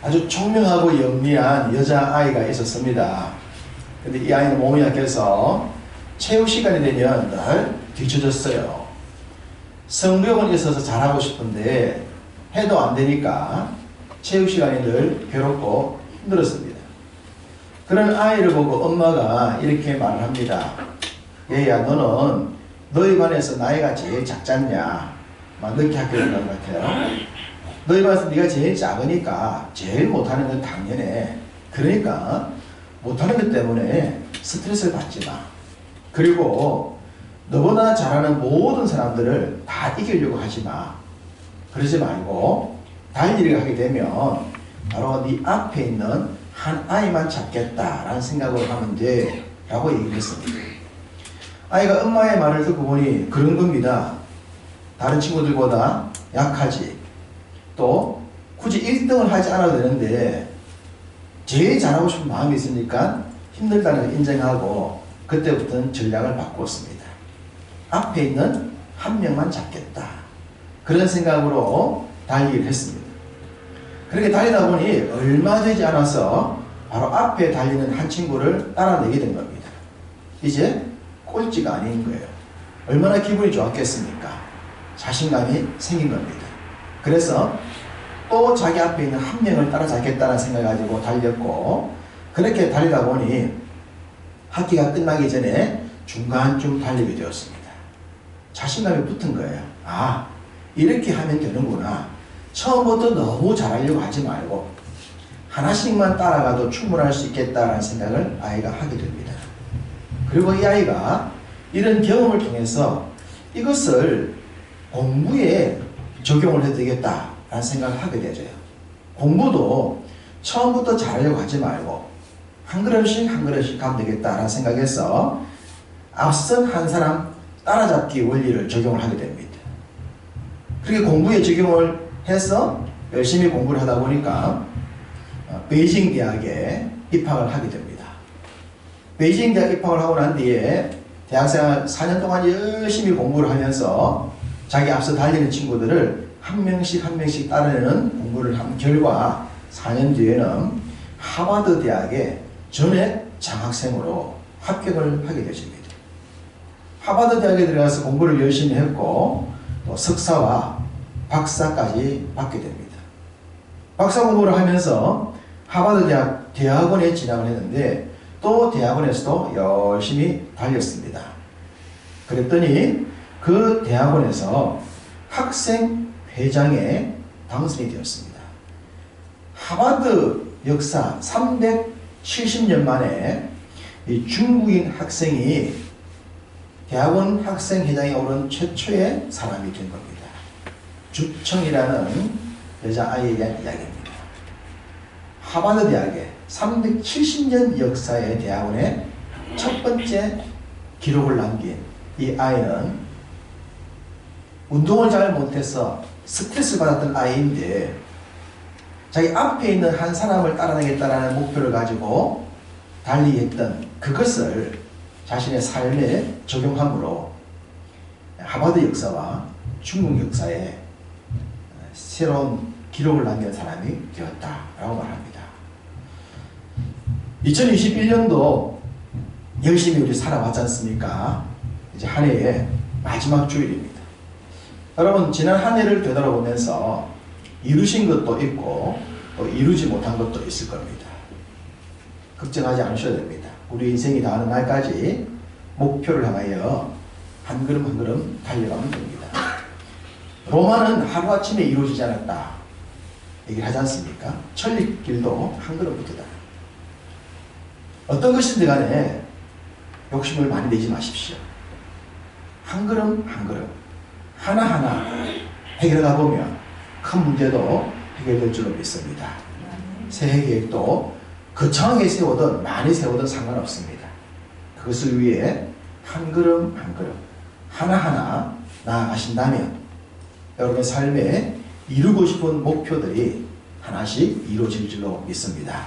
아주 총명하고 영리한 여자아이가 있었습니다. 근데 이 아이는 몸이 약해서 체육 시간이 되면 늘 뒤처졌어요. 성욕은 있어서 잘하고 싶은데 해도 안 되니까 체육 시간이 늘 괴롭고 힘들었습니다. 그런 아이를 보고 엄마가 이렇게 말을 합니다. 얘야, 너는 너희 반에서 나이가 제일 작잖냐? 막 그렇게 학교를 간 것 같아요. 너희 반에서 네가 제일 작으니까 제일 못하는 건 당연해. 그러니까 못하는 것 때문에 스트레스를 받지 마. 그리고 너보다 잘하는 모든 사람들을 다 이기려고 하지 마. 그러지 말고 달리기를 하게 되면 바로 네 앞에 있는 한 아이만 잡겠다라는 생각을 하면 돼 라고 얘기를 했습니다. 아이가 엄마의 말을 듣고 보니 그런 겁니다. 다른 친구들보다 약하지. 또 굳이 1등을 하지 않아도 되는데 제일 잘하고 싶은 마음이 있으니까 힘들다는 걸 인정하고 그때부터는 전략을 바꿨습니다. 앞에 있는 한 명만 잡겠다. 그런 생각으로 달리기를 했습니다. 그렇게 달리다 보니 얼마 되지 않아서 바로 앞에 달리는 한 친구를 따라내게 된 겁니다. 이제 꼴찌가 아닌 거예요. 얼마나 기분이 좋았겠습니까? 자신감이 생긴 겁니다. 그래서 또 자기 앞에 있는 한 명을 따라잡겠다는 생각을 가지고 달렸고, 그렇게 달리다 보니 학기가 끝나기 전에 중간쯤 달리게 되었습니다. 자신감이 붙은 거예요. 아, 이렇게 하면 되는구나. 처음부터 너무 잘하려고 하지 말고 하나씩만 따라가도 충분할 수 있겠다라는 생각을 아이가 하게 됩니다. 그리고 이 아이가 이런 경험을 통해서 이것을 공부에 적용을 해도 되겠다라는 생각을 하게 되죠. 공부도 처음부터 잘하려고 하지 말고 한 걸음씩 한 걸음씩 가면 되겠다라는 생각에서 앞선 한 사람 따라잡기 원리를 적용을 하게 됩니다. 그렇게 공부에 적용을 해서 열심히 공부를 하다 보니까 베이징 대학에 입학을 하게 됩니다. 베이징 대학 입학을 하고 난 뒤에 대학생활 4년 동안 열심히 공부를 하면서 자기 앞서 달리는 친구들을 한 명씩 한 명씩 따라내는 공부를 한 결과 4년 뒤에는 하버드 대학에 전액 장학생으로 합격을 하게 되십니다. 하버드 대학에 들어가서 공부를 열심히 했고 또 석사와 박사까지 받게 됩니다. 박사 공부를 하면서 하버드 대학 대학원에 진학을 했는데 또 대학원에서도 열심히 달렸습니다. 그랬더니 그 대학원에서 학생회장에 당선이 되었습니다. 하버드 역사 370년 만에 이 중국인 학생이 대학원 학생회장에 오른 최초의 사람이 된 겁니다. 주청이라는 여자아이에 대한 이야기입니다. 하버드 대학의 370년 역사의 대학원에 첫 번째 기록을 남긴 이 아이는 운동을 잘 못해서 스트레스 받았던 아이인데 자기 앞에 있는 한 사람을 따라내겠다라는 목표를 가지고 달리했던 그것을 자신의 삶에 적용함으로 하버드 역사와 중국 역사에 새로운 기록을 남긴 사람이 되었다라고 말합니다. 2021년도 열심히 우리 살아왔지 않습니까? 이제 한 해의 마지막 주일입니다. 여러분, 지난 한 해를 되돌아보면서 이루신 것도 있고 또 이루지 못한 것도 있을 겁니다. 걱정하지 않으셔도 됩니다. 우리 인생이 다하는 날까지 목표를 향하여 한 걸음 한 걸음 달려가면 됩니다. 로마는 하루아침에 이루어지지 않았다 얘기를 하지 않습니까? 천리길도 한 걸음부터다. 어떤 것이든 간에 욕심을 많이 내지 마십시오. 한 걸음 한 걸음 하나하나 해결하다 보면 큰 문제도 해결될 줄로 믿습니다. 새해 계획도 거창하게 세우든 많이 세우든 상관없습니다. 그것을 위해 한 걸음 한 걸음 하나하나 나아가신다면 여러분의 삶에 이루고 싶은 목표들이 하나씩 이루어질 줄로 믿습니다.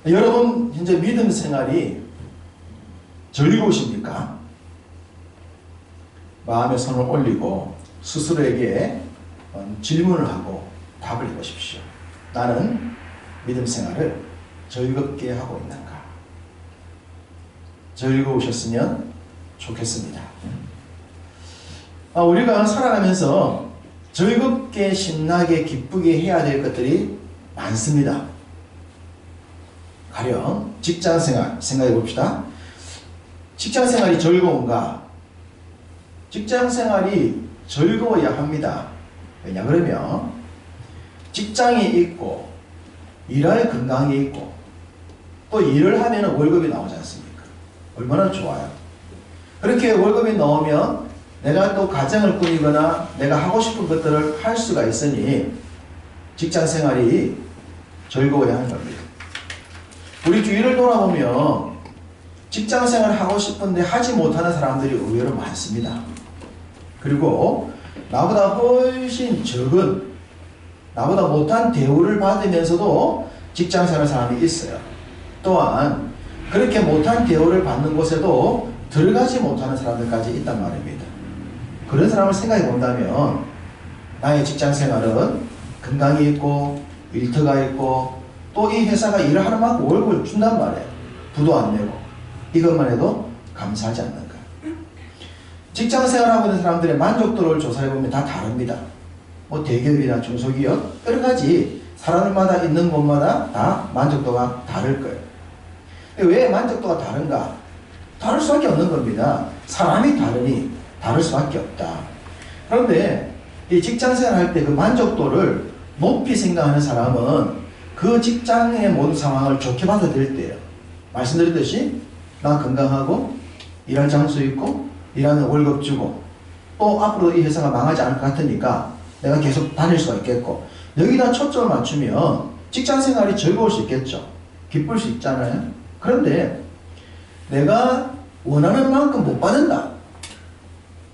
여러분 현재 믿음 생활이 즐거우십니까? 마음에 손을 올리고 스스로에게 질문을 하고 답을 해보십시오. 나는 믿음 생활을 즐겁게 하고 있는가? 즐거우셨으면 좋겠습니다. 우리가 살아가면서 즐겁게 신나게 기쁘게 해야 될 것들이 많습니다. 가령 직장생활 생각해 봅시다. 직장생활이 즐거운가? 직장생활이 즐거워야 합니다. 왜냐 그러면 직장이 있고 일할 건강이 있고 또 일을 하면 월급이 나오지 않습니까? 얼마나 좋아요. 그렇게 월급이 나오면 내가 또 가정을 꾸리거나 내가 하고 싶은 것들을 할 수가 있으니 직장생활이 즐거워야 하는 겁니다. 우리 주위를 돌아보면 직장생활을 하고 싶은데 하지 못하는 사람들이 의외로 많습니다. 그리고 나보다 훨씬 적은, 나보다 못한 대우를 받으면서도 직장생활 사람이 있어요. 또한 그렇게 못한 대우를 받는 곳에도 들어가지 못하는 사람들까지 있단 말입니다. 그런 사람을 생각해 본다면 나의 직장생활은 건강이 있고 일터가 있고 또 이 회사가 일을 하는 만큼 월급을 준단 말이에요. 부도 안 내고. 이것만 해도 감사하지 않는가. 직장생활하고 있는 사람들의 만족도를 조사해보면 다 다릅니다. 뭐 대기업이나 중소기업 여러 가지 사람들마다 있는 곳마다 다 만족도가 다를 거예요. 왜 만족도가 다른가? 다를 수밖에 없는 겁니다. 사람이 다르니 다를 수밖에 없다. 그런데 이 직장생활 할 때 그 만족도를 높이 생각하는 사람은 그 직장의 모든 상황을 좋게 받아들일 때예요. 말씀드렸듯이 나 건강하고 일할 장소 있고 일하는 월급 주고 또 앞으로 이 회사가 망하지 않을 것 같으니까 내가 계속 다닐 수가 있겠고 여기다 초점을 맞추면 직장생활이 즐거울 수 있겠죠. 기쁠 수 있잖아요. 그런데 내가 원하는 만큼 못 받는다.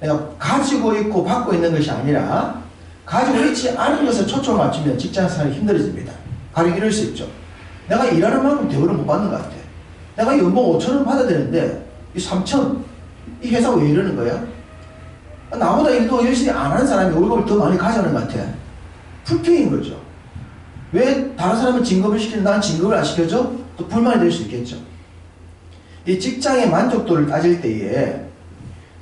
내가 가지고 있고 받고 있는 것이 아니라 가지고 있지 않은 것에 초점을 맞추면 직장생활이 힘들어집니다. 가령 이럴 수 있죠. 내가 일하는 만큼 대우를 못 받는 것 같아. 내가 연봉 5,000원 받아야 되는데 이 3,000, 이 회사 왜 이러는 거야? 나보다 일도 열심히 안 하는 사람이 월급을 더 많이 가져가는 것 같아. 불평인 거죠. 왜 다른 사람은 진급을 시키는데 난 진급을 안 시켜줘? 또 불만이 될 수 있겠죠. 이 직장의 만족도를 따질 때에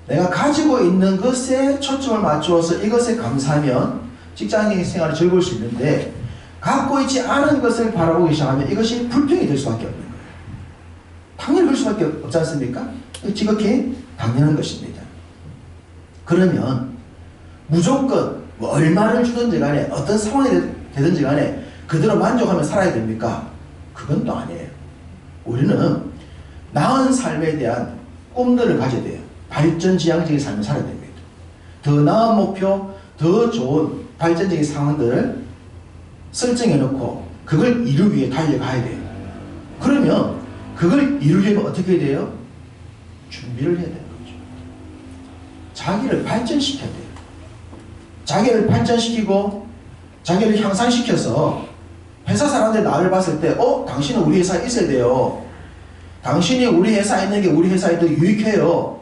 내가 가지고 있는 것에 초점을 맞추어서 이것에 감사하면 직장인 생활이 즐거울 수 있는데 갖고 있지 않은 것을 바라보기 시작하면 이것이 불평이 될 수밖에 없는 거예요. 당연히 그럴 수밖에 없지 않습니까? 지극히 당연한 것입니다. 그러면 무조건 뭐 얼마를 주든지 간에 어떤 상황이 되든지 간에 그대로 만족하며 살아야 됩니까? 그건 또 아니에요. 우리는 나은 삶에 대한 꿈들을 가져야 돼요. 발전지향적인 삶을 살아야 됩니다. 더 나은 목표, 더 좋은 발전적인 상황들을 설정해놓고 그걸 이루기 위해 달려가야 돼요. 그러면 그걸 이루려면 어떻게 해야 돼요? 준비를 해야 되는 거죠. 자기를 발전시켜야 돼요. 자기를 발전시키고 자기를 향상시켜서 회사 사람들 나를 봤을 때 당신은 우리 회사에 있어야 돼요. 당신이 우리 회사에 있는 게 우리 회사에 더 유익해요.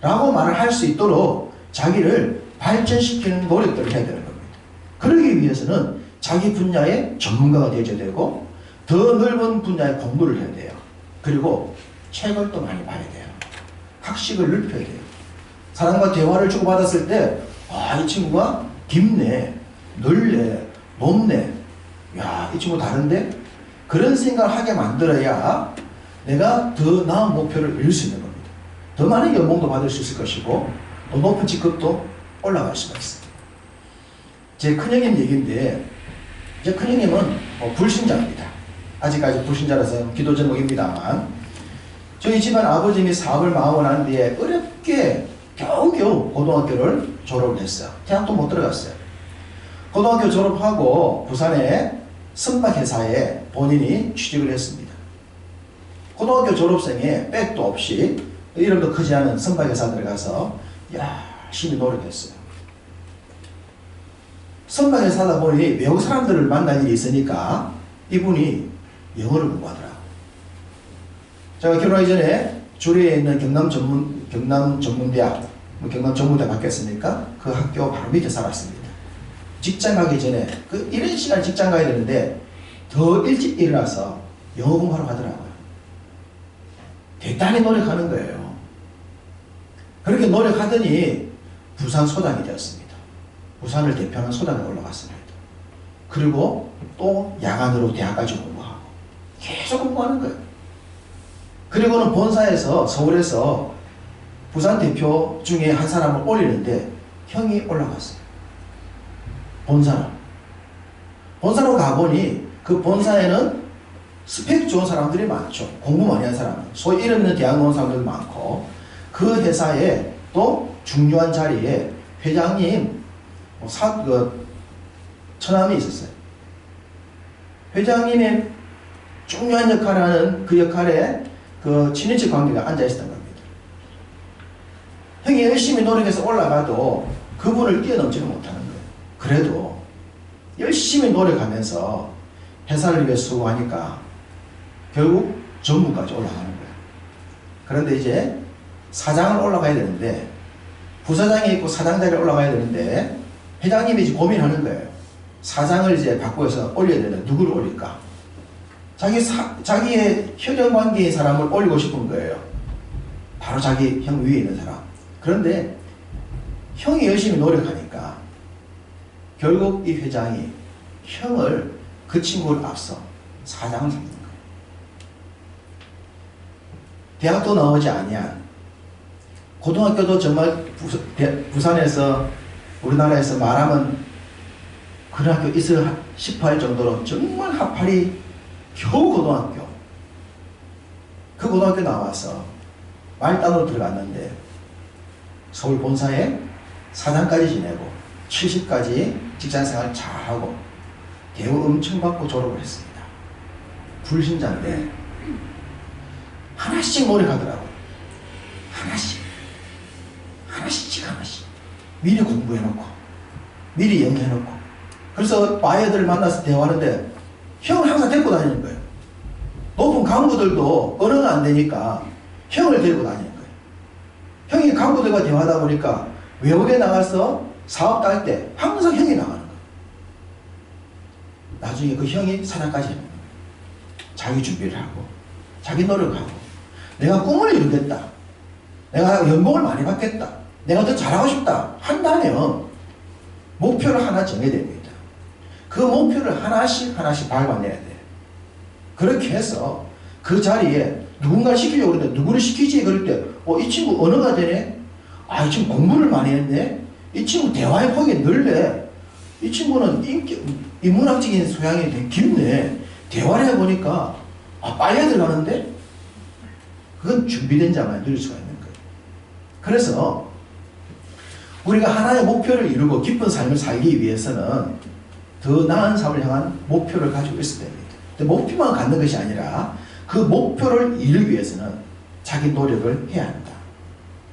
라고 말을 할 수 있도록 자기를 발전시키는 노력들을 해야 되는 겁니다. 그러기 위해서는 자기 분야의 전문가가 되어야 되고 더 넓은 분야의 공부를 해야 돼요. 그리고 책을 또 많이 봐야 돼요. 학식을 넓혀야 돼요. 사람과 대화를 주고받았을 때 이 친구가 깊네, 넓네, 높네, 야, 이 친구 다른데? 그런 생각을 하게 만들어야 내가 더 나은 목표를 이룰 수 있는 겁니다. 더 많은 연봉도 받을 수 있을 것이고 더 높은 직급도 올라갈 수가 있습니다. 제 큰형님 얘기인데 제 큰형님은 불신자입니다. 아직까지 불신자라서 기도 제목입니다만 저희 집안 아버님이 사업을 망하고 난 뒤에 어렵게 겨우겨우 고등학교를 졸업을 했어요. 대학도 못 들어갔어요. 고등학교 졸업하고 부산의 선박회사에 본인이 취직을 했습니다. 고등학교 졸업생에 백도 없이 이름도 크지 않은 선박회사 들어가서 열심히 노력했어요. 선박회사다 보니 외국 사람들을 만날 일이 있으니까 이분이 영어를 공부하더라고요. 제가 결혼하기 전에 주리에 있는 경남 전문대학, 경남 전문대 바뀌었으니까 그 학교 바로 밑에 살았습니다. 직장 가기 전에 이런 시간에 직장 가야 되는데 더 일찍 일어나서 영어 공부하러 가더라고요. 대단히 노력하는 거예요. 그렇게 노력하더니 부산 소장이 되었습니다. 부산을 대표하는 소장에 올라갔습니다. 그리고 또 야간으로 대학까지 공부하고 계속 공부하는 거예요. 그리고는 본사에서 서울에서 부산 대표 중에 한 사람을 올리는데 형이 올라갔어요. 본사로 가보니 그 본사에는 스펙 좋은 사람들이 많죠. 공부 많이 한 사람, 소위 이름 있는 대학 나온 사람들 많고, 그 회사에 또 중요한 자리에 회장님 처남이 있었어요. 회장님의 중요한 역할을 하는 그 역할에 그 친인척 관계가 앉아있었던 겁니다. 형이 열심히 노력해서 올라가도 그분을 뛰어넘지는 못하는 거예요. 그래도 열심히 노력하면서 회사를 위해 수고하니까 결국 전무까지 올라가는 거예요. 그런데 이제 사장을 올라가야 되는데, 부사장이 있고 사장 자리에 올라가야 되는데, 회장님이 이제 고민하는 거예요. 사장을 이제 바꾸어서 올려야 되는데 누구를 올릴까? 자기의 혈연 관계의 사람을 올리고 싶은 거예요. 바로 자기 형 위에 있는 사람. 그런데 형이 열심히 노력하니까 결국 이 회장이 형을, 그 친구를 앞서 사장을 잡는 거예요. 대학도 나오지 아니한, 고등학교도 정말 부산에서, 우리나라에서 말하면 그런 학교 있을 싶어 할 정도로 정말 하팔이 겨우 고등학교. 그 고등학교 나와서 말단으로 들어갔는데 서울 본사에 사장까지 지내고 70까지 직장생활 잘하고 대우 엄청 받고 졸업을 했습니다. 불신자인데 하나씩 노력하더라고요. 하나씩. 미리 공부해놓고, 미리 연구해놓고. 그래서 바이어들을 만나서 대화하는데 형을 항상 데리고 다니는 거예요. 높은 강부들도 언어가 안 되니까 형을 데리고 다니는 거예요. 형이 강부들과 대화하다 보니까 외국에 나가서 사업 딸 때 항상 형이 나가는 거예요. 나중에 그 형이 사장까지 하는 거예요. 자기 준비를 하고, 자기 노력하고, 내가 꿈을 이루겠다, 내가 연봉을 많이 받겠다, 내가 더 잘하고 싶다 한다면 목표를 하나 정해야 됩니다. 그 목표를 하나씩 밟아내야 돼요. 그렇게 해서 그 자리에 누군가를 시키려고 그러는데 누구를 시키지? 그럴 때 이 친구 언어가 되네? 이 친구 공부를 많이 했네? 이 친구 대화의 폭이 넓네? 이 친구는 인문학적인 소양이 되게 깊네? 대화를 해보니까 빨리 들어가는데? 그건 준비된 자만 누릴 수가 있는 거예요. 그래서 우리가 하나의 목표를 이루고 깊은 삶을 살기 위해서는 더 나은 삶을 향한 목표를 가지고 있어야 됩니다. 근데 목표만 갖는 것이 아니라 그 목표를 이루기 위해서는 자기 노력을 해야 한다.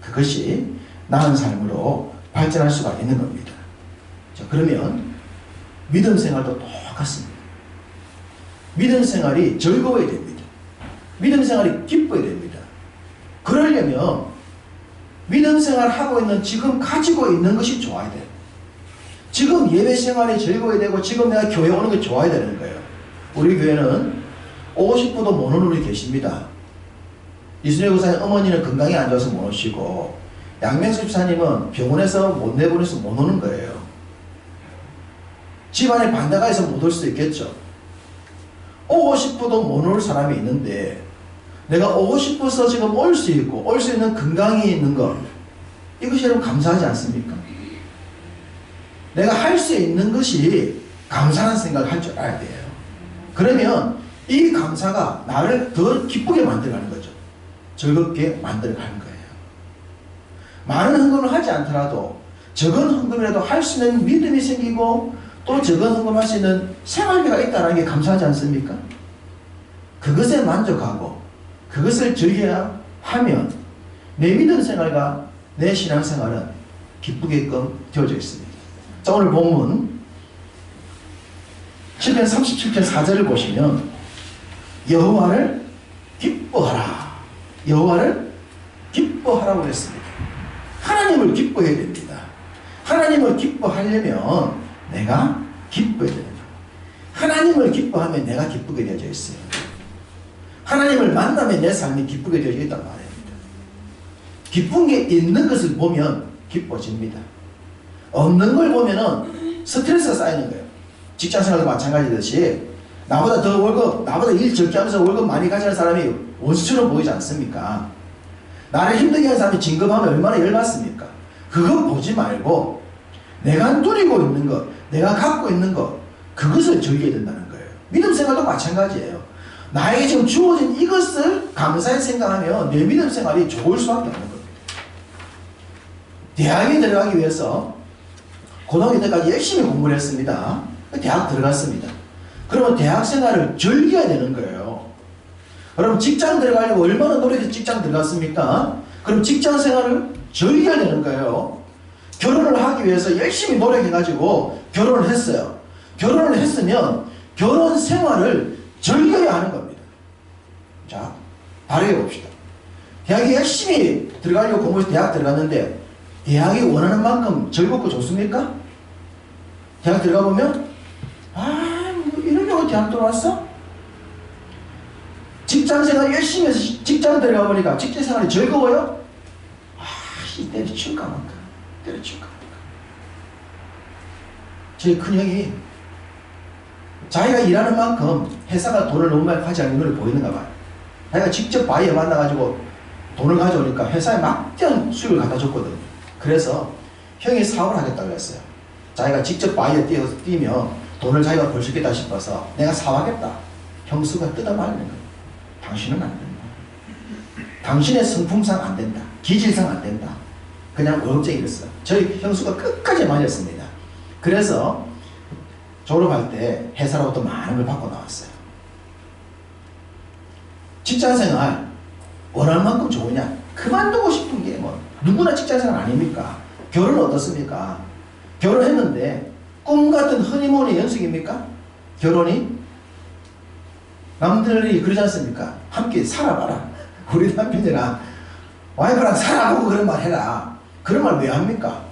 그것이 나은 삶으로 발전할 수가 있는 겁니다. 자, 그러면 믿음 생활도 똑같습니다. 믿음 생활이 즐거워야 됩니다. 믿음 생활이 기뻐야 됩니다. 그러려면 믿음 생활 하고 있는 지금 가지고 있는 것이 좋아야 돼요. 지금 예배 생활이 즐거워야 되고, 지금 내가 교회 오는 게 좋아야 되는 거예요. 우리 교회는 오고 싶어도 못 오는 분이 계십니다. 이순혜 교사님 어머니는 건강이 안 좋아서 못 오시고, 양명수 집사님은 병원에서 못 내보내서 못 오는 거예요. 집안에 반대가 있어서 못 올 수도 있겠죠. 오고 싶어도 못 올 사람이 있는데, 내가 오고 싶어서 지금 올 수 있고 올 수 있는 건강이 있는 것, 이것이 여러분 감사하지 않습니까? 내가 할 수 있는 것이 감사하는 생각을 할 줄 알아야 돼요. 그러면 이 감사가 나를 더 기쁘게 만들어가는 거죠. 즐겁게 만들어가는 거예요. 많은 헌금을 하지 않더라도 적은 헌금이라도 할 수 있는 믿음이 생기고, 또 적은 헌금할 수 있는 생활비가 있다는 게 감사하지 않습니까? 그것에 만족하고 그것을 즐겨야 하면 내 믿음 생활과 내 신앙 생활은 기쁘게끔 되어져 있습니다. 자, 오늘 본문 시편 37편 4절을 보시면 여호와를 기뻐하라, 여호와를 기뻐하라고 했습니다. 하나님을 기뻐해야 됩니다. 하나님을 기뻐하려면 내가 기뻐해야 됩니다. 하나님을 기뻐하면 내가 기쁘게 되어져 있어요. 하나님을 만나면 내 삶이 기쁘게 되어져 있단 말입니다. 기쁜 게 있는 것을 보면 기뻐집니다. 없는 걸 보면은 스트레스가 쌓이는 거예요. 직장 생활도 마찬가지듯이 나보다 더 월급, 나보다 일 적게 하면서 월급 많이 가지는 사람이 원수처럼 보이지 않습니까? 나를 힘들게 하는 사람이 진급하면 얼마나 열받습니까? 그거 보지 말고 내가 누리고 있는 것, 내가 갖고 있는 것, 그것을 즐겨야 된다는 거예요. 믿음 생활도 마찬가지예요. 나에게 지금 주어진 이것을 감사히 생각하면 내 믿음 생활이 좋을 수밖에 없는 겁니다. 대학에 들어가기 위해서 고등학교 때까지 열심히 공부를 했습니다. 대학 들어갔습니다. 그러면 대학 생활을 즐겨야 되는 거예요. 그럼 직장 들어가려고 얼마나 노력해서 직장 들어갔습니까? 그럼 직장 생활을 즐겨야 되는 거예요. 결혼을 하기 위해서 열심히 노력해가지고 결혼을 했어요. 결혼을 했으면 결혼 생활을 즐겨야 하는 겁니다. 자, 다르게 봅시다. 대학에 열심히 들어가려고 공부해서 대학 들어갔는데 대학이 원하는 만큼 즐겁고 좋습니까? 대학 들어가 보면 뭐 이러려고 대학 들어왔어? 직장생활 열심히 해서 직장 들어가 보니까 직장생활이 즐거워요? 때려칠까 말까. 때려칠까 말까. 저희 큰형이 자기가 일하는 만큼 회사가 돈을 너무 많이 가지 않는 걸 보이는가 봐요. 자기가 직접 바이어 만나가지고 돈을 가져오니까 회사에 막대한 수익을 갖다 줬거든요. 그래서 형이 사업을 하겠다고 했어요. 자기가 직접 바이어 뛰면 돈을 자기가 벌 수 있겠다 싶어서 내가 사업하겠다. 형수가 뜯어말리는 거예요. 당신은 안 된다. 당신의 성품상 안 된다. 기질상 안 된다. 그냥 월급쟁이였어요. 저희 형수가 끝까지 말렸습니다. 그래서 졸업할 때 회사로부터 많은 걸 받고 나왔어요. 직장생활 원하는 만큼 좋으냐? 그만두고 싶은 게 뭐 누구나 직장생활 아닙니까? 결혼 어떻습니까? 결혼했는데 꿈같은 허니문의 연속입니까? 결혼이? 남들이 그러지 않습니까? 함께 살아봐라. 우리 남편이랑 와이프랑 살아보고 그런 말 해라. 그런 말 왜 합니까?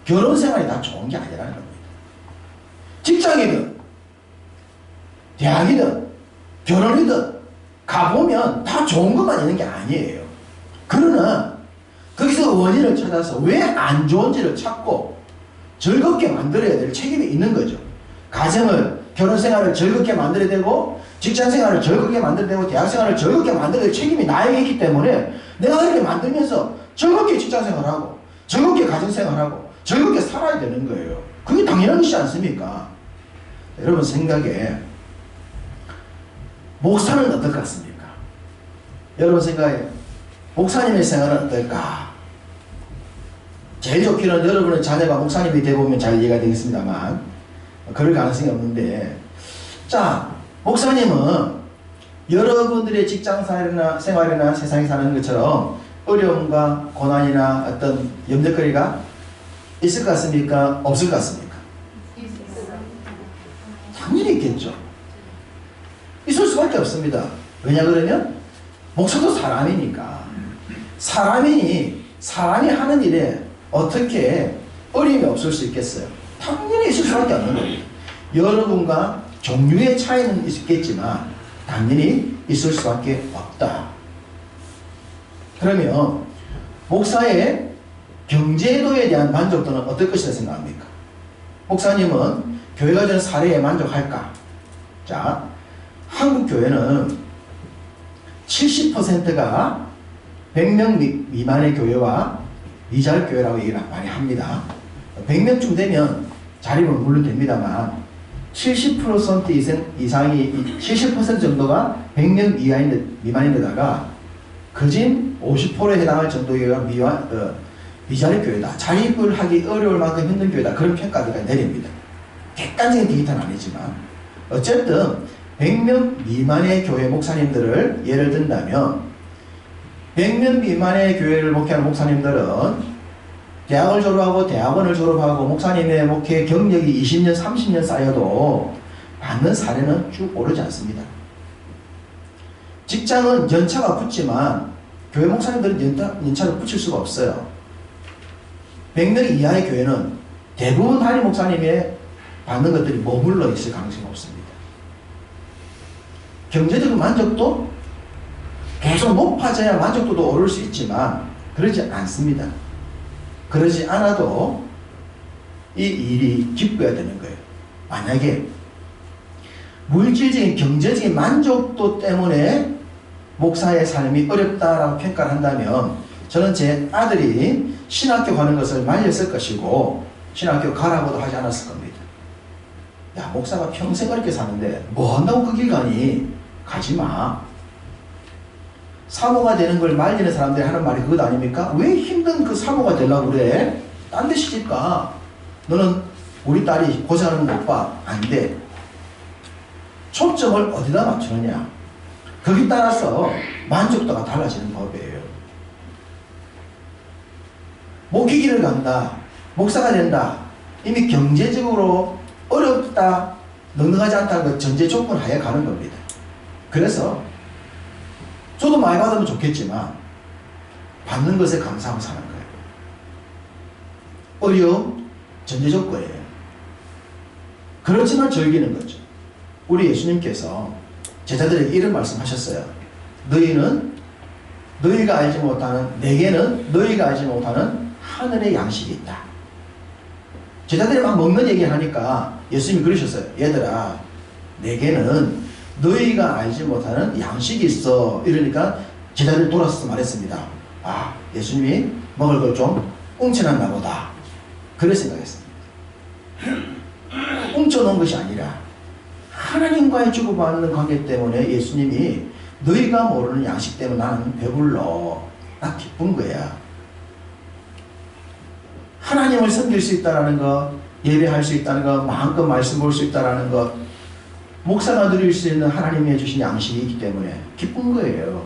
결혼 생활이 다 좋은 게 아니라는 겁니다. 직장이든 대학이든 결혼이든 가보면 다 좋은 것만 있는 게 아니에요. 그러나 거기서 원인을 찾아서 왜 안 좋은지를 찾고 즐겁게 만들어야 될 책임이 있는 거죠. 가정을, 결혼생활을 즐겁게 만들어야 되고 직장생활을 즐겁게 만들어야 되고 대학생활을 즐겁게 만들어야 될 책임이 나에게 있기 때문에 내가 그렇게 만들면서 즐겁게 직장생활하고 즐겁게 가정생활하고 즐겁게 살아야 되는 거예요. 그게 당연한 것이지 않습니까? 여러분 생각에 목사는 어떨 것 같습니까? 여러분 생각에 목사님의 생활은 어떨까? 제일 좋기는 여러분의 자녀가 목사님이 되어보면 잘 이해가 되겠습니다만 그럴 가능성이 없는데, 자, 목사님은 여러분들의 직장 생활이나 세상에 사는 것처럼 어려움과 고난이나 어떤 염려거리가 있을 것 같습니까? 없을 것 같습니까? 당연히 있겠죠. 있을 수밖에 없습니다. 왜냐 그러면 목사도 사람이니까. 사람이 하는 일에 어떻게 어려움이 없을 수 있겠어요? 당연히 있을 수밖에 없는 거예요. 여러분과 종류의 차이는 있겠지만 당연히 있을 수밖에 없다. 그러면 목사의 경제도에 대한 만족도는 어떨 것이라 생각합니까? 목사님은 교회가 주는 사례에 만족할까? 자, 한국 교회는 70%가 100명 미만의 교회와 미자립 교회라고 얘기를 많이 합니다. 100명쯤 되면 자립은 물론 됩니다만 70% 이상이 70% 정도가 100명 미만인데다가 거진 50%에 해당할 정도의 미자립 교회다. 자립을 하기 어려울 만큼 힘든 교회다. 그런 평가가 내립니다. 객관적인 데이터는 아니지만 어쨌든 100명 미만의 교회 목사님들을 예를 든다면 100명 미만의 교회를 목회하는 목사님들은 대학을 졸업하고 대학원을 졸업하고 목사님의 목회 경력이 20년, 30년 쌓여도 받는 사례는 쭉 오르지 않습니다. 직장은 연차가 붙지만 교회 목사님들은 연차를 붙일 수가 없어요. 100명 이하의 교회는 대부분 담임 목사님의 받는 것들이 머물러 있을 가능성이 없습니다. 경제적 만족도 계속 높아져야 만족도도 오를 수 있지만 그러지 않습니다. 그러지 않아도 이 일이 기뻐야 되는 거예요. 만약에 물질적인 경제적인 만족도 때문에 목사의 삶이 어렵다라고 평가를 한다면 저는 제 아들이 신학교 가는 것을 말렸을 것이고 신학교 가라고도 하지 않았을 겁니다. 야, 목사가 평생 어렵게 사는데 뭐 한다고 그 길 가니? 가지마. 사모가 되는 걸 말리는 사람들이 하는 말이 그것 아닙니까? 왜 힘든 그 사모가 되려고 그래? 딴 데 시집가. 너는 우리 딸이 고생하는 거 못 봐. 안 돼. 초점을 어디다 맞추느냐. 거기 따라서 만족도가 달라지는 법이에요. 목이 길을 간다. 목사가 된다. 이미 경제적으로 어렵다. 넉넉하지 않다는 것 전제 조건 하에 가는 겁니다. 그래서 저도 많이 받으면 좋겠지만 받는 것에 감사하고 사는 거예요. 어려움 전제 조건이에요. 그렇지만 즐기는 거죠. 우리 예수님께서 제자들에게 이런 말씀하셨어요. 너희는 너희가 알지 못하는 내게는 너희가 알지 못하는 하늘의 양식이 있다. 제자들이 막 먹는 얘기를 하니까 예수님이 그러셨어요. 얘들아, 내게는 너희가 알지 못하는 양식이 있어. 이러니까 제자들이 돌아서서 말했습니다. 아, 예수님이 먹을 걸 좀 웅쳐놨나 보다. 그런 생각했습니다. 웅쳐놓은 것이 아니라 하나님과의 주고받는 관계 때문에 예수님이 너희가 모르는 양식 때문에 나는 배불러. 나 기쁜 거야. 하나님을 섬길 수 있다는 것, 예배할 수 있다는 것, 마음껏 말씀 볼 수 있다는 것, 목사가 누릴 수 있는 하나님이 주신 양식이 있기 때문에 기쁜 거예요.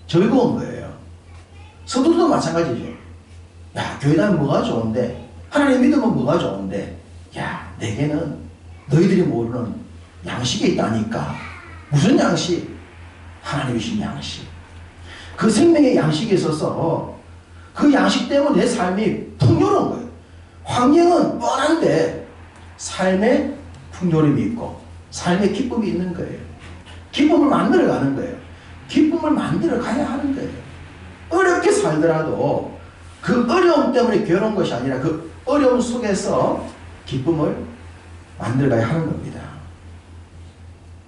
즐거운 거예요. 성도도 마찬가지죠. 야, 교회 다니면 뭐가 좋은데, 하나님 믿으면 뭐가 좋은데, 야, 내게는 너희들이 모르는 양식이 있다니까. 무슨 양식? 하나님이 주신 양식. 그 생명의 양식이 있어서 그 양식 때문에 내 삶이 풍요로운 거예요. 환경은 뻔한데 삶에 풍요림이 있고 삶의 기쁨이 있는 거예요. 기쁨을 만들어 가는 거예요. 기쁨을 만들어 가야 하는 거예요. 어렵게 살더라도 그 어려움 때문에 괴로운 것이 아니라 그 어려움 속에서 기쁨을 만들어 가야 하는 겁니다.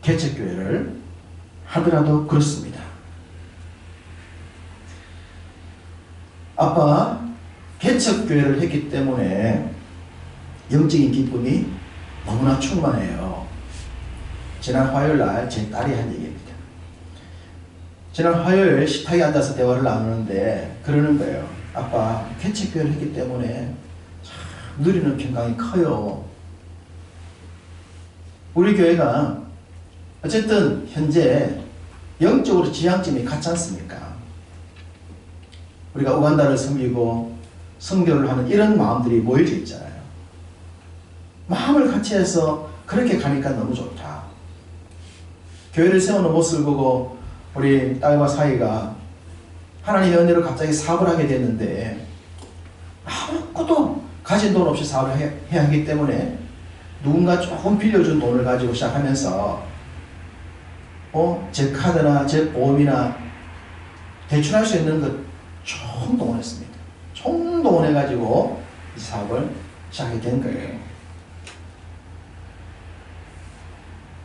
개척교회를 하더라도 그렇습니다. 아빠가 개척교회를 했기 때문에 영적인 기쁨이 너무나 충만해요. 지난 화요일 날 제 딸이 한 얘기입니다. 지난 화요일 식탁에 앉아서 대화를 나누는데 그러는 거예요. 아빠, 개척교회를 했기 때문에 참 누리는 평강이 커요. 우리 교회가 어쨌든 현재 영적으로 지향점이 같지 않습니까? 우리가 우간다를 섬기고 선교를 하는 이런 마음들이 모여져 있잖아요. 마음을 같이 해서 그렇게 가니까 너무 좋다. 교회를 세우는 모습을 보고 우리 딸과 사이가 하나님의 은혜로 갑자기 사업을 하게 됐는데 아무것도 가진 돈 없이 사업을 해야 하기 때문에 누군가 조금 빌려준 돈을 가지고 시작하면서 제 카드나 제 보험이나 대출할 수 있는 것 총동원했습니다. 총동원해가지고 이 사업을 시작하게 된 거예요.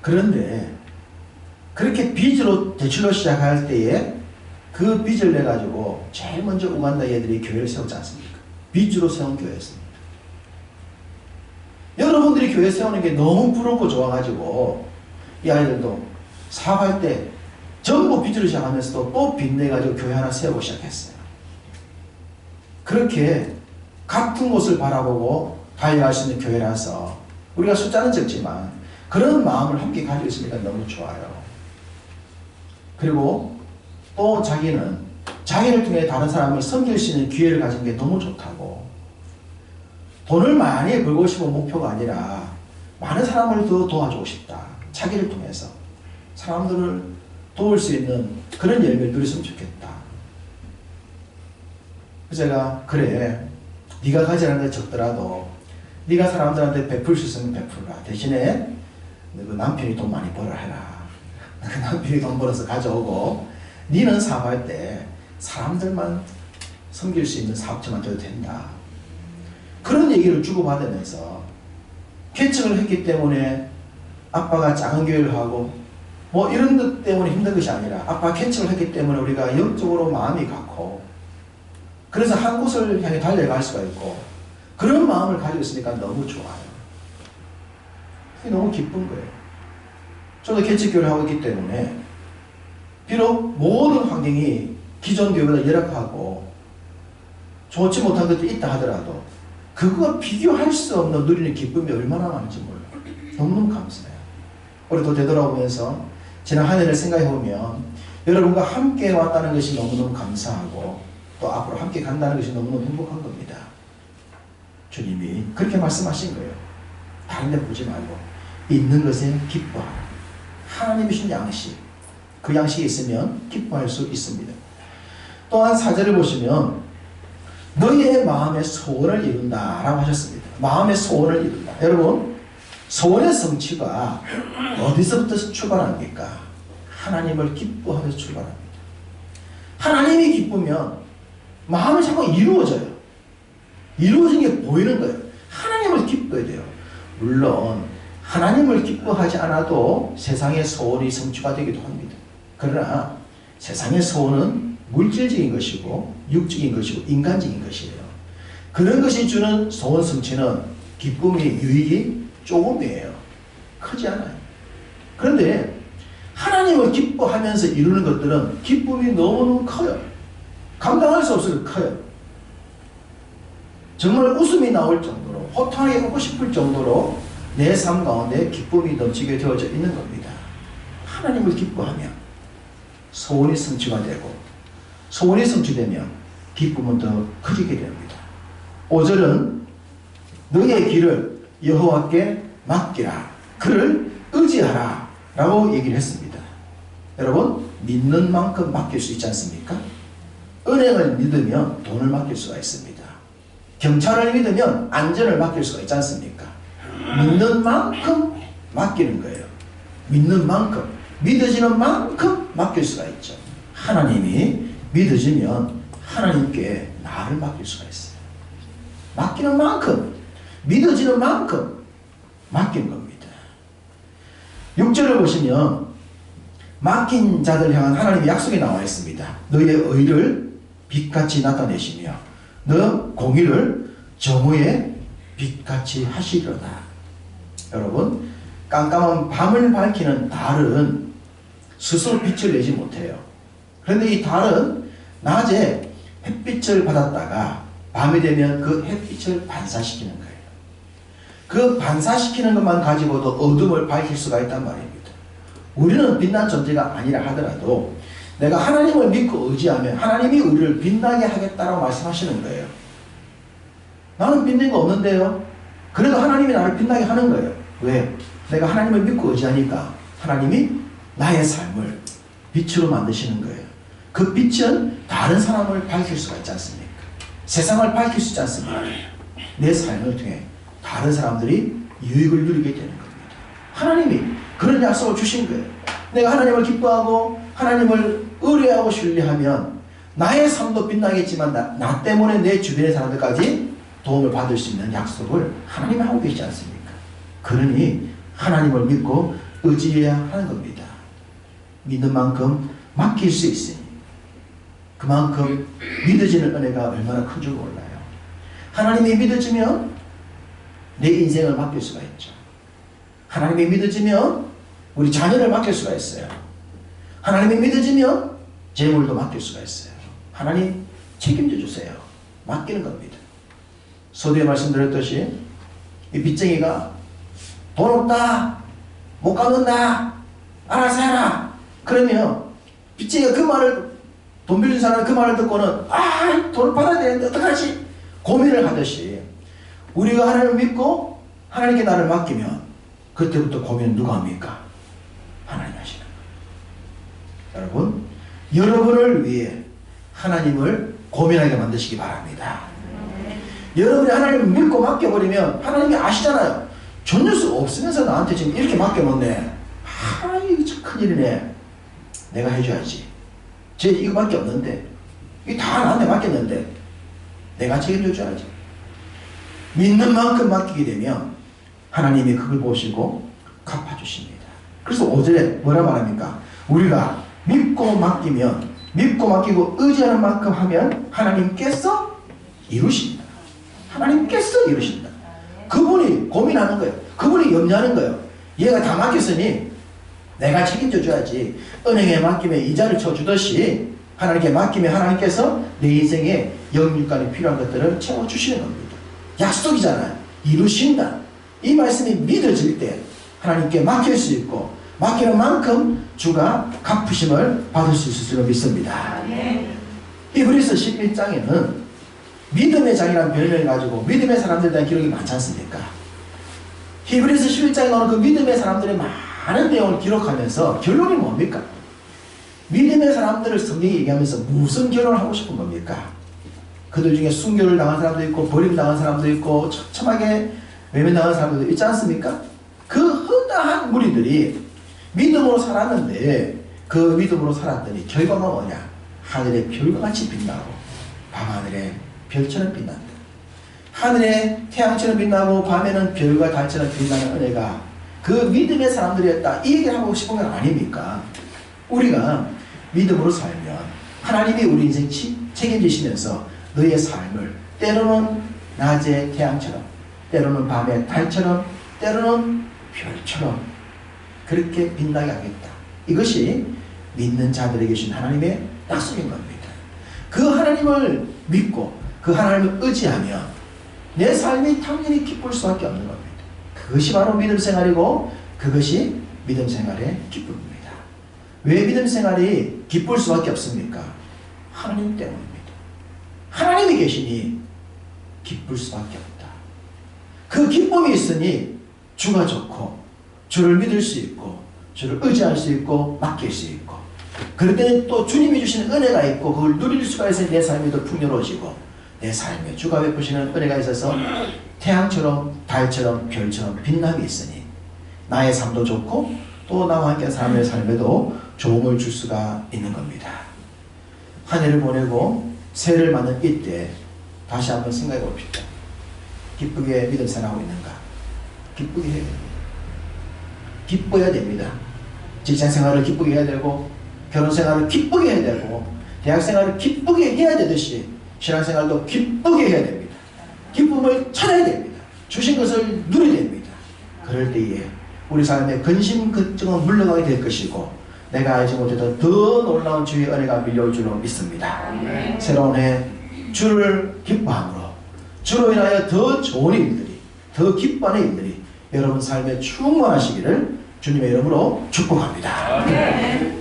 그런데 그렇게 빚으로 대출로 시작할 때에 그 빚을 내가지고 제일 먼저 우간다 애들이 교회를 세우지 않습니까? 빚으로 세운 교회였습니다. 여러분들이 교회 세우는 게 너무 부럽고 좋아가지고 이 아이들도 사업할 때 전부 빚으로 시작하면서도 또 빚 내가지고 교회 하나 세우고 시작했어요. 그렇게 같은 곳을 바라보고 달려갈 수 있는 교회라서 우리가 숫자는 적지만 그런 마음을 함께 가지고 있으니까 너무 좋아요. 그리고 또 자기는 자기를 통해 다른 사람을 섬길 수 있는 기회를 가진 게 너무 좋다고. 돈을 많이 벌고 싶은 목표가 아니라 많은 사람을 더 도와주고 싶다. 자기를 통해서 사람들을 도울 수 있는 그런 열매를 누렸으면 좋겠다. 그래서 제가 그래, 네가 가지라는 게 적더라도 네가 사람들한테 베풀 수 있으면 베풀라. 대신에 그 남편이 돈 많이 벌어 해라. 남편이 돈 벌어서 가져오고 니는 사업할 때 사람들만 섬길 수 있는 사업자만 돼도 된다. 그런 얘기를 주고받으면서 개척을 했기 때문에 아빠가 작은 교회를 하고 뭐 이런 것 때문에 힘든 것이 아니라 아빠 개척을 했기 때문에 우리가 영적으로 마음이 같고 그래서 한 곳을 향해 달려갈 수가 있고 그런 마음을 가지고 있으니까 너무 좋아요. 그게 너무 기쁜 거예요. 저도 개척교회를 하고 있기 때문에 비록 모든 환경이 기존 교회보다 열악하고 좋지 못한 것도 있다 하더라도 그거와 비교할 수 없는 누리는 기쁨이 얼마나 많은지 몰라요. 너무너무 감사해요. 우리도 되돌아오면서 지난 한 해를 생각해 보면 여러분과 함께 왔다는 것이 너무너무 감사하고 또 앞으로 함께 간다는 것이 너무너무 행복한 겁니다. 주님이 그렇게 말씀하신 거예요. 다른 데 보지 말고 있는 것에 기뻐하라. 하나님이 주신 양식, 그 양식이 있으면 기뻐할 수 있습니다. 또한 4절을 보시면 너희의 마음의 소원을 이룬다 라고 하셨습니다. 마음의 소원을 이룬다. 여러분, 소원의 성취가 어디서부터 출발합니까? 하나님을 기뻐하면서 출발합니다. 하나님이 기쁘면 마음이 자꾸 이루어져요. 이루어진 게 보이는 거예요. 하나님을 기뻐해야 돼요. 물론 하나님을 기뻐하지 않아도 세상의 소원이 성취가 되기도 합니다. 그러나 세상의 소원은 물질적인 것이고 육적인 것이고 인간적인 것이에요. 그런 것이 주는 소원 성취는 기쁨이 유익이 조금이에요. 크지 않아요. 그런데 하나님을 기뻐하면서 이루는 것들은 기쁨이 너무너무 커요. 감당할 수 없어요. 커요. 정말 웃음이 나올 정도로 호탕하게 웃고 싶을 정도로 내 삶 가운데 기쁨이 넘치게 되어져 있는 겁니다. 하나님을 기뻐하면 소원이 성취가 되고 소원이 성취되면 기쁨은 더 커지게 됩니다. 5절은 너의 길을 여호와께 맡기라. 그를 의지하라 라고 얘기를 했습니다. 여러분, 믿는 만큼 맡길 수 있지 않습니까? 은행을 믿으면 돈을 맡길 수가 있습니다. 경찰을 믿으면 안전을 맡길 수가 있지 않습니까? 믿는 만큼 맡기는 거예요. 믿는 만큼, 믿어지는 만큼 맡길 수가 있죠. 하나님이 믿어지면 하나님께 나를 맡길 수가 있어요. 맡기는 만큼, 믿어지는 만큼 맡기는 겁니다. 6절을 보시면 맡긴 자들 향한 하나님의 약속이 나와 있습니다. 너의 의를 빛같이 나타내시며 너 공의를 정오의 빛같이 하시리로다. 여러분, 깜깜한 밤을 밝히는 달은 스스로 빛을 내지 못해요. 그런데 이 달은 낮에 햇빛을 받았다가 밤이 되면 그 햇빛을 반사시키는 거예요. 그 반사시키는 것만 가지고도 어둠을 밝힐 수가 있단 말입니다. 우리는 빛난 존재가 아니라 하더라도 내가 하나님을 믿고 의지하면 하나님이 우리를 빛나게 하겠다라고 말씀하시는 거예요. 나는 빛낸 거 없는데요. 그래도 하나님이 나를 빛나게 하는 거예요. 왜? 내가 하나님을 믿고 의지하니까 하나님이 나의 삶을 빛으로 만드시는 거예요. 그 빛은 다른 사람을 밝힐 수가 있지 않습니까? 세상을 밝힐 수 있지 않습니까? 내 삶을 통해 다른 사람들이 유익을 누리게 되는 겁니다. 하나님이 그런 약속을 주신 거예요. 내가 하나님을 기뻐하고 하나님을 의뢰하고 신뢰하면 나의 삶도 빛나겠지만 나 때문에 내 주변의 사람들까지 도움을 받을 수 있는 약속을 하나님이 하고 계시지 않습니까? 그러니 하나님을 믿고 의지해야 하는 겁니다. 믿는 만큼 맡길 수 있으니 그만큼 믿어지는 은혜가 얼마나 큰 줄 몰라요. 하나님이 믿어지면 내 인생을 맡길 수가 있죠. 하나님이 믿어지면 우리 자녀를 맡길 수가 있어요. 하나님이 믿어지면 재물도 맡길 수가 있어요. 하나님 책임져 주세요. 맡기는 겁니다. 서두에 말씀드렸듯이 이 빚쟁이가 돈 없다, 못 갚는다, 알아서 해라. 그러면 빚쟁이가 그 말을, 돈 빌린 사람이 그 말을 듣고는 돈을 받아야 되는데 어떡하지? 고민을 하듯이 우리가 하나님을 믿고 하나님께 나를 맡기면 그때부터 고민은 누가 합니까? 하나님 하시는 거예요. 여러분, 여러분을 위해 하나님을 고민하게 만드시기 바랍니다. 여러분이 하나님을 믿고 맡겨버리면 하나님이 아시잖아요. 전혀 수 없으면서 나한테 지금 이렇게 맡겨놓네. 이거 참 큰일이네. 내가 해줘야지. 쟤 이거밖에 없는데, 이거 다 나한테 맡겼는데 내가 책임져줘야지. 믿는 만큼 맡기게 되면 하나님이 그걸 보시고 갚아주십니다. 그래서 5절에 뭐라 말합니까? 우리가 믿고 맡기면, 믿고 맡기고 의지하는 만큼 하면 하나님께서 이루십니다. 하나님께서 이루신다. 그분이 고민하는 거예요. 그분이 염려하는 거예요. 얘가 다 맡겼으니 내가 책임져 줘야지. 은행에 맡기면 이자를 쳐주듯이 하나님께 맡기면 하나님께서 내 인생에 영육간에 필요한 것들을 채워주시는 겁니다. 약속이잖아요. 이루신다. 이 말씀이 믿어질 때 하나님께 맡길 수 있고, 맡기는 만큼 주가 갚으심을 받을 수 있을 줄 믿습니다. 히브리서 11장에는 믿음의 장이라는 별명을 가지고 믿음의 사람들에 대한 기록이 많지 않습니까? 히브리서 11장에 나오는 그 믿음의 사람들의 많은 내용을 기록하면서 결론이 뭡니까? 믿음의 사람들을 성경이 얘기하면서 무슨 결론을 하고 싶은 겁니까? 그들 중에 순교를 당한 사람도 있고 버림당한 사람도 있고 처참하게 외면당한 사람들도 있지 않습니까? 그 허다한 무리들이 믿음으로 살았는데 그 믿음으로 살았더니 결과가 뭐냐? 하늘의 별과 같이 빛나고 밤하늘의 별처럼 빛난다. 하늘에 태양처럼 빛나고 밤에는 별과 달처럼 빛나는 은혜가 그 믿음의 사람들이었다. 이 얘기를 하고 싶은 건 아닙니까? 우리가 믿음으로 살면 하나님이 우리 인생 책임지시면서 너의 삶을 때로는 낮의 태양처럼, 때로는 밤의 달처럼, 때로는 별처럼 그렇게 빛나게 하겠다. 이것이 믿는 자들에게 주신 하나님의 약속인 겁니다. 그 하나님을 믿고 그 하나님을 의지하면 내 삶이 당연히 기쁠 수밖에 없는 겁니다. 그것이 바로 믿음 생활이고 그것이 믿음 생활의 기쁨입니다. 왜 믿음 생활이 기쁠 수밖에 없습니까? 하나님 때문입니다. 하나님이 계시니 기쁠 수밖에 없다. 그 기쁨이 있으니 주가 좋고 주를 믿을 수 있고 주를 의지할 수 있고 맡길 수 있고 그럴 때는 또 주님이 주시는 은혜가 있고 그걸 누릴 수가 있어서 내 삶이 더 풍요로워지고 내 삶에 주가 베푸시는 은혜가 있어서 태양처럼 달처럼 별처럼 빛남이 있으니 나의 삶도 좋고 또 나와 함께 사람의 삶에도 좋음을 줄 수가 있는 겁니다. 한 해를 보내고 새해를 맞는 이때 다시 한번 생각해 봅시다. 기쁘게 믿음 생활하고 있는가? 기쁘게 해야 됩니다. 기뻐야 됩니다. 직장생활을 기쁘게 해야 되고 결혼생활을 기쁘게 해야 되고 대학생활을 기쁘게 해야 되듯이 신앙생활도 기쁘게 해야 됩니다. 기쁨을 찾아야 됩니다. 주신 것을 누려야 됩니다. 그럴 때에 우리 삶의 근심 걱정은 물러가게 될 것이고 내가 알지 못했던 더 놀라운 주의 은혜가 밀려올 줄로 믿습니다. 새로운 해 주를 기뻐함으로 주로 인하여 더 좋은 일들이 더 기뻐하는 일들이 여러분 삶에 충만하시기를 주님의 이름으로 축복합니다.